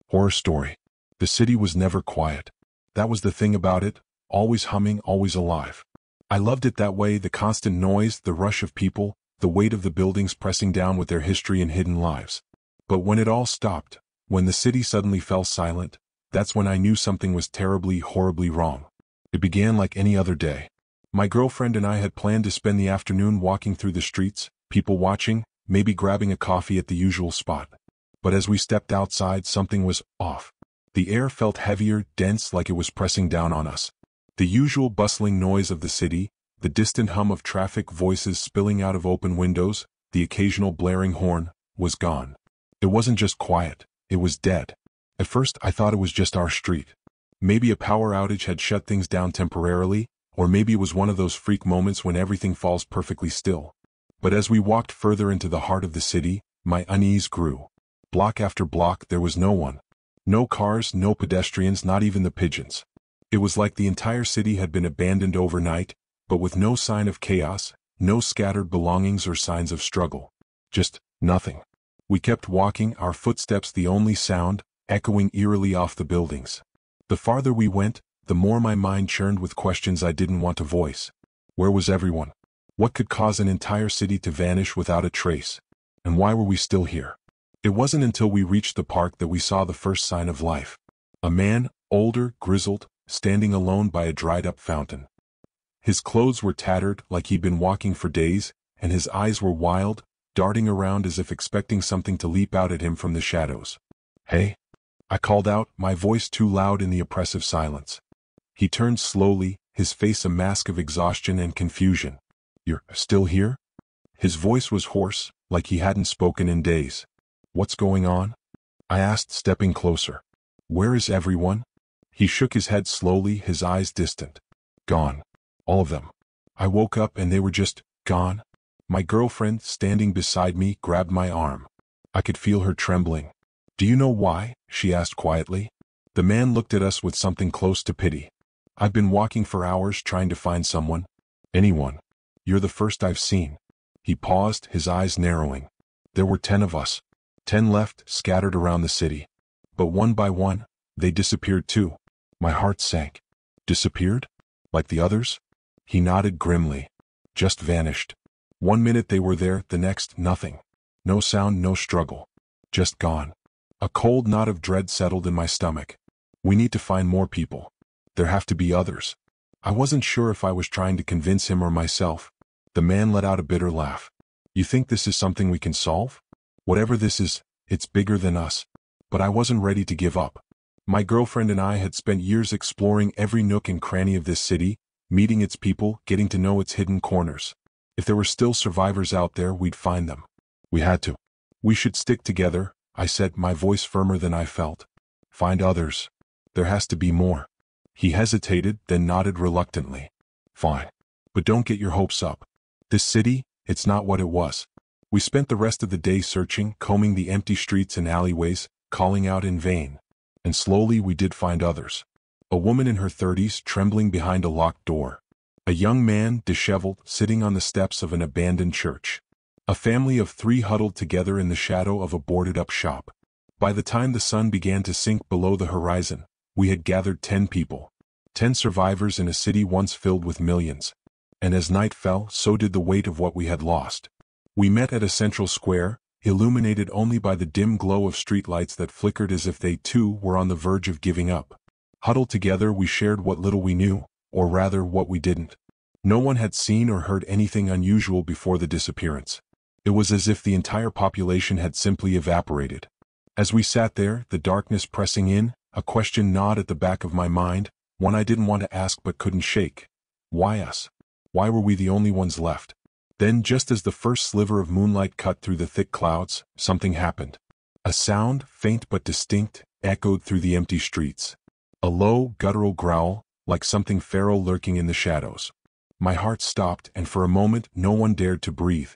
Horror story. The city was never quiet. That was the thing about it, always humming, always alive. I loved it that way, the constant noise, the rush of people, the weight of the buildings pressing down with their history and hidden lives. But when it all stopped, when the city suddenly fell silent, that's when I knew something was terribly, horribly wrong. It began like any other day. My girlfriend and I had planned to spend the afternoon walking through the streets, people watching, maybe grabbing a coffee at the usual spot. But as we stepped outside, something was off. The air felt heavier, dense, like it was pressing down on us. The usual bustling noise of the city, the distant hum of traffic, voices spilling out of open windows, the occasional blaring horn, was gone. It wasn't just quiet, it was dead. At first I thought it was just our street. Maybe a power outage had shut things down temporarily, or maybe it was one of those freak moments when everything falls perfectly still. But as we walked further into the heart of the city, my unease grew. Block after block there was no one. No cars, no pedestrians, not even the pigeons. It was like the entire city had been abandoned overnight, but with no sign of chaos, no scattered belongings or signs of struggle. Just nothing. We kept walking, our footsteps the only sound, echoing eerily off the buildings. The farther we went, the more my mind churned with questions I didn't want to voice. Where was everyone? What could cause an entire city to vanish without a trace? And why were we still here? It wasn't until we reached the park that we saw the first sign of life. A man, older, grizzled, standing alone by a dried-up fountain. His clothes were tattered, like he'd been walking for days, and his eyes were wild, darting around as if expecting something to leap out at him from the shadows. "Hey!" I called out, my voice too loud in the oppressive silence. He turned slowly, his face a mask of exhaustion and confusion. "You're still here?" His voice was hoarse, like he hadn't spoken in days. "What's going on?" I asked, stepping closer. "Where is everyone?" He shook his head slowly, his eyes distant. "Gone. All of them. I woke up and they were just gone." My girlfriend, standing beside me, grabbed my arm. I could feel her trembling. "Do you know why?" she asked quietly. The man looked at us with something close to pity. "I've been walking for hours trying to find someone. Anyone. You're the first I've seen." He paused, his eyes narrowing. "There were 10 of us. 10 left, scattered around the city. But one by one, they disappeared too." My heart sank. "Disappeared? Like the others?" He nodded grimly. "Just vanished. One minute they were there, the next, nothing. No sound, no struggle. Just gone." A cold knot of dread settled in my stomach. "We need to find more people. There have to be others." I wasn't sure if I was trying to convince him or myself. The man let out a bitter laugh. "You think this is something we can solve? Whatever this is, it's bigger than us." But I wasn't ready to give up. My girlfriend and I had spent years exploring every nook and cranny of this city, meeting its people, getting to know its hidden corners. If there were still survivors out there, we'd find them. We had to. "We should stick together," I said, my voice firmer than I felt. "Find others. There has to be more." He hesitated, then nodded reluctantly. "Fine. But don't get your hopes up. This city, it's not what it was." We spent the rest of the day searching, combing the empty streets and alleyways, calling out in vain. And slowly we did find others. A woman in her 30s, trembling behind a locked door. A young man, disheveled, sitting on the steps of an abandoned church. A family of 3 huddled together in the shadow of a boarded-up shop. By the time the sun began to sink below the horizon, we had gathered 10 people. 10 survivors in a city once filled with millions. And as night fell, so did the weight of what we had lost. We met at a central square, illuminated only by the dim glow of streetlights that flickered as if they too were on the verge of giving up. Huddled together, we shared what little we knew, or rather what we didn't. No one had seen or heard anything unusual before the disappearance. It was as if the entire population had simply evaporated. As we sat there, the darkness pressing in, a question gnawed at the back of my mind, one I didn't want to ask but couldn't shake. Why us? Why were we the only ones left? Then, just as the first sliver of moonlight cut through the thick clouds, something happened. A sound, faint but distinct, echoed through the empty streets. A low, guttural growl, like something feral lurking in the shadows. My heart stopped, and for a moment no one dared to breathe.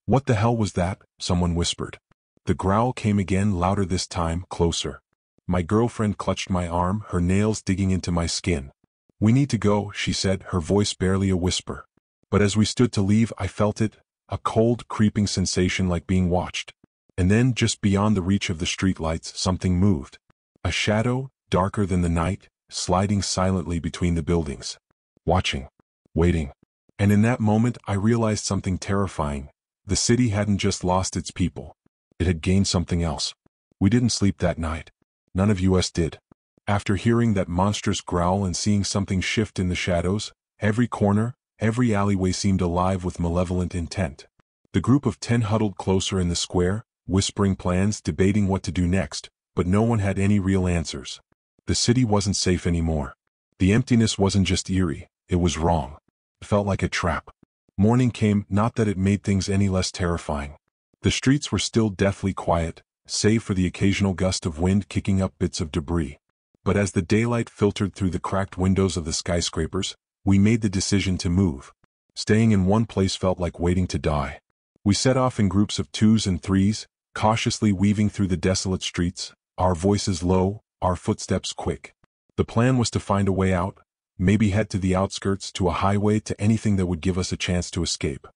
"What the hell was that?" someone whispered. The growl came again, louder this time, closer. My girlfriend clutched my arm, her nails digging into my skin. "We need to go," she said, her voice barely a whisper. But as we stood to leave, I felt it, a cold, creeping sensation like being watched. And then, just beyond the reach of the streetlights, something moved. A shadow, darker than the night, sliding silently between the buildings. Watching. Waiting. And in that moment I realized something terrifying. The city hadn't just lost its people. It had gained something else. We didn't sleep that night. None of us did. After hearing that monstrous growl and seeing something shift in the shadows, every corner, every alleyway seemed alive with malevolent intent. The group of 10 huddled closer in the square, whispering plans, debating what to do next, but no one had any real answers. The city wasn't safe anymore. The emptiness wasn't just eerie, it was wrong. It felt like a trap. Morning came, not that it made things any less terrifying. The streets were still deathly quiet, save for the occasional gust of wind kicking up bits of debris. But as the daylight filtered through the cracked windows of the skyscrapers, we made the decision to move. Staying in one place felt like waiting to die. We set off in groups of 2s and 3s, cautiously weaving through the desolate streets, our voices low, our footsteps quick. The plan was to find a way out, maybe head to the outskirts, to a highway, to anything that would give us a chance to escape.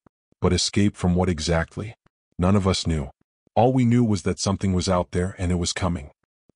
But escape from what exactly? None of us knew. All we knew was that something was out there and it was coming.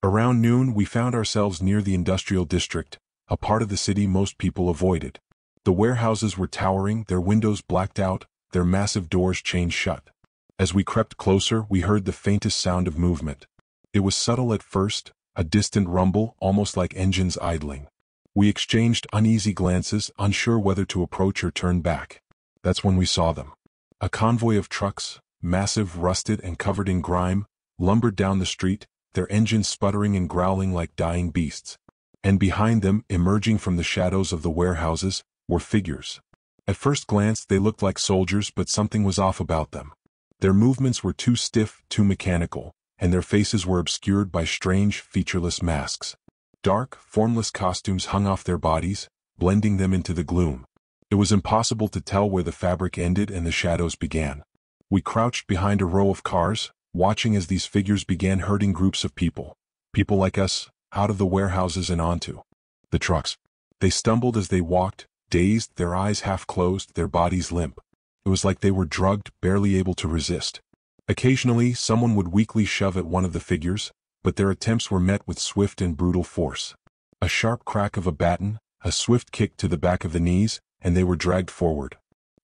Around noon we found ourselves near the industrial district, a part of the city most people avoided. The warehouses were towering, their windows blacked out, their massive doors chained shut. As we crept closer, we heard the faintest sound of movement. It was subtle at first, a distant rumble, almost like engines idling. We exchanged uneasy glances, unsure whether to approach or turn back. That's when we saw them. A convoy of trucks, massive, rusted, and covered in grime, lumbered down the street, their engines sputtering and growling like dying beasts. And behind them, emerging from the shadows of the warehouses, were figures. At first glance they looked like soldiers, but something was off about them. Their movements were too stiff, too mechanical, and their faces were obscured by strange, featureless masks. Dark, formless costumes hung off their bodies, blending them into the gloom. It was impossible to tell where the fabric ended and the shadows began. We crouched behind a row of cars, watching as these figures began herding groups of people. People like us, out of the warehouses and onto the trucks. They stumbled as they walked, dazed, their eyes half closed, their bodies limp. It was like they were drugged, barely able to resist. Occasionally, someone would weakly shove at one of the figures, but their attempts were met with swift and brutal force. A sharp crack of a baton, a swift kick to the back of the knees, and they were dragged forward.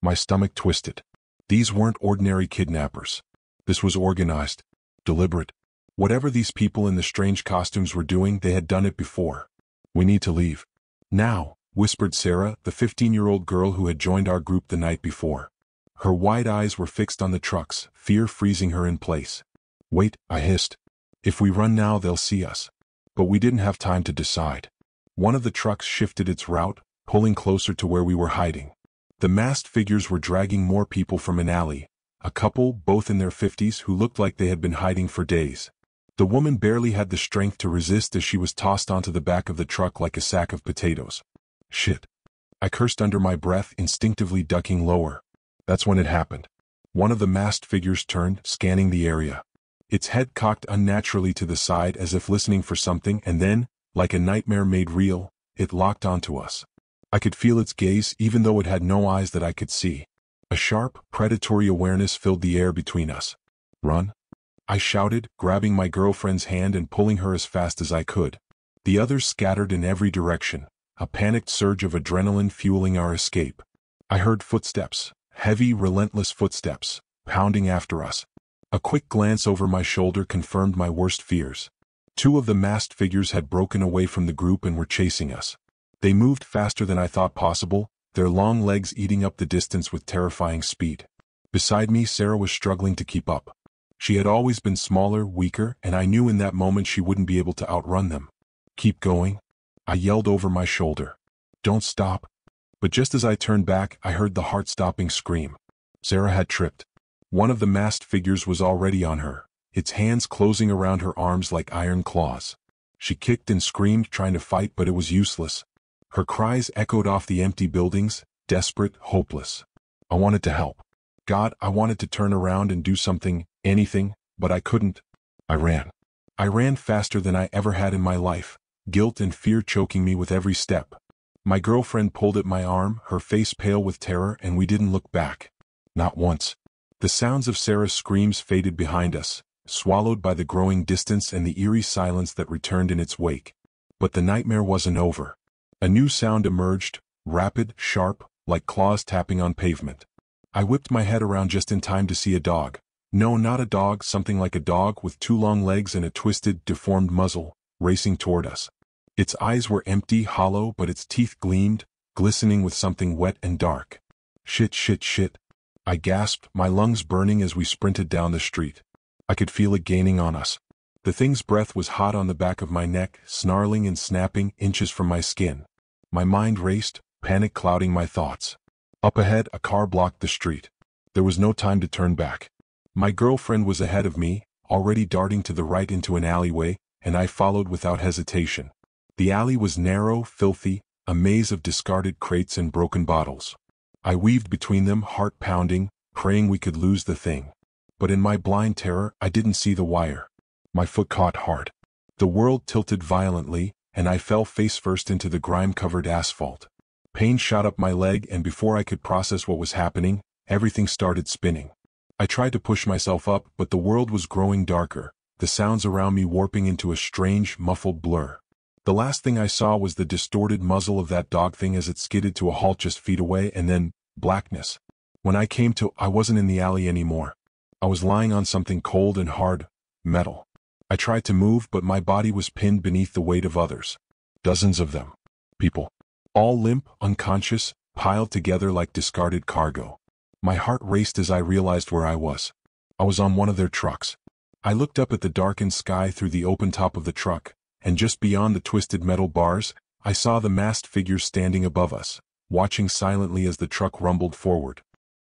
My stomach twisted. These weren't ordinary kidnappers. This was organized, deliberate. Whatever these people in the strange costumes were doing, they had done it before. We need to leave. Now, whispered Sarah, the 15-year-old girl who had joined our group the night before. Her wide eyes were fixed on the trucks, fear freezing her in place. Wait, I hissed. If we run now, they'll see us. But we didn't have time to decide. One of the trucks shifted its route, pulling closer to where we were hiding. The masked figures were dragging more people from an alley, a couple, both in their 50s, who looked like they had been hiding for days. The woman barely had the strength to resist as she was tossed onto the back of the truck like a sack of potatoes. Shit. I cursed under my breath, instinctively ducking lower. That's when it happened. One of the masked figures turned, scanning the area. Its head cocked unnaturally to the side as if listening for something, and then, like a nightmare made real, it locked onto us. I could feel its gaze even though it had no eyes that I could see. A sharp, predatory awareness filled the air between us. Run? I shouted, grabbing my girlfriend's hand and pulling her as fast as I could. The others scattered in every direction, a panicked surge of adrenaline fueling our escape. I heard footsteps, heavy, relentless footsteps, pounding after us. A quick glance over my shoulder confirmed my worst fears. Two of the masked figures had broken away from the group and were chasing us. They moved faster than I thought possible, their long legs eating up the distance with terrifying speed. Beside me, Sarah was struggling to keep up. She had always been smaller, weaker, and I knew in that moment she wouldn't be able to outrun them. Keep going, I yelled over my shoulder. Don't stop. But just as I turned back, I heard the heart-stopping scream. Sarah had tripped. One of the masked figures was already on her, its hands closing around her arms like iron claws. She kicked and screamed, trying to fight, but it was useless. Her cries echoed off the empty buildings, desperate, hopeless. I wanted to help. God, I wanted to turn around and do something, anything, but I couldn't. I ran. I ran faster than I ever had in my life, guilt and fear choking me with every step. My girlfriend pulled at my arm, her face pale with terror, and we didn't look back. Not once. The sounds of Sarah's screams faded behind us, swallowed by the growing distance and the eerie silence that returned in its wake. But the nightmare wasn't over. A new sound emerged, rapid, sharp, like claws tapping on pavement. I whipped my head around just in time to see a dog. No, not a dog, something like a dog with two long legs and a twisted, deformed muzzle, racing toward us. Its eyes were empty, hollow, but its teeth gleamed, glistening with something wet and dark. Shit, shit, shit. I gasped, my lungs burning as we sprinted down the street. I could feel it gaining on us. The thing's breath was hot on the back of my neck, snarling and snapping inches from my skin. My mind raced, panic clouding my thoughts. Up ahead, a car blocked the street. There was no time to turn back. My girlfriend was ahead of me, already darting to the right into an alleyway, and I followed without hesitation. The alley was narrow, filthy, a maze of discarded crates and broken bottles. I weaved between them, heart pounding, praying we could lose the thing. But in my blind terror, I didn't see the wire. My foot caught hard. The world tilted violently, and I fell face first into the grime-covered asphalt. Pain shot up my leg, and before I could process what was happening, everything started spinning. I tried to push myself up, but the world was growing darker, the sounds around me warping into a strange, muffled blur. The last thing I saw was the distorted muzzle of that dog thing as it skidded to a halt just feet away, and then, blackness. When I came to, I wasn't in the alley anymore. I was lying on something cold and hard, metal. I tried to move, but my body was pinned beneath the weight of others. Dozens of them. People. All limp, unconscious, piled together like discarded cargo. My heart raced as I realized where I was. I was on one of their trucks. I looked up at the darkened sky through the open top of the truck, and just beyond the twisted metal bars, I saw the masked figures standing above us, watching silently as the truck rumbled forward.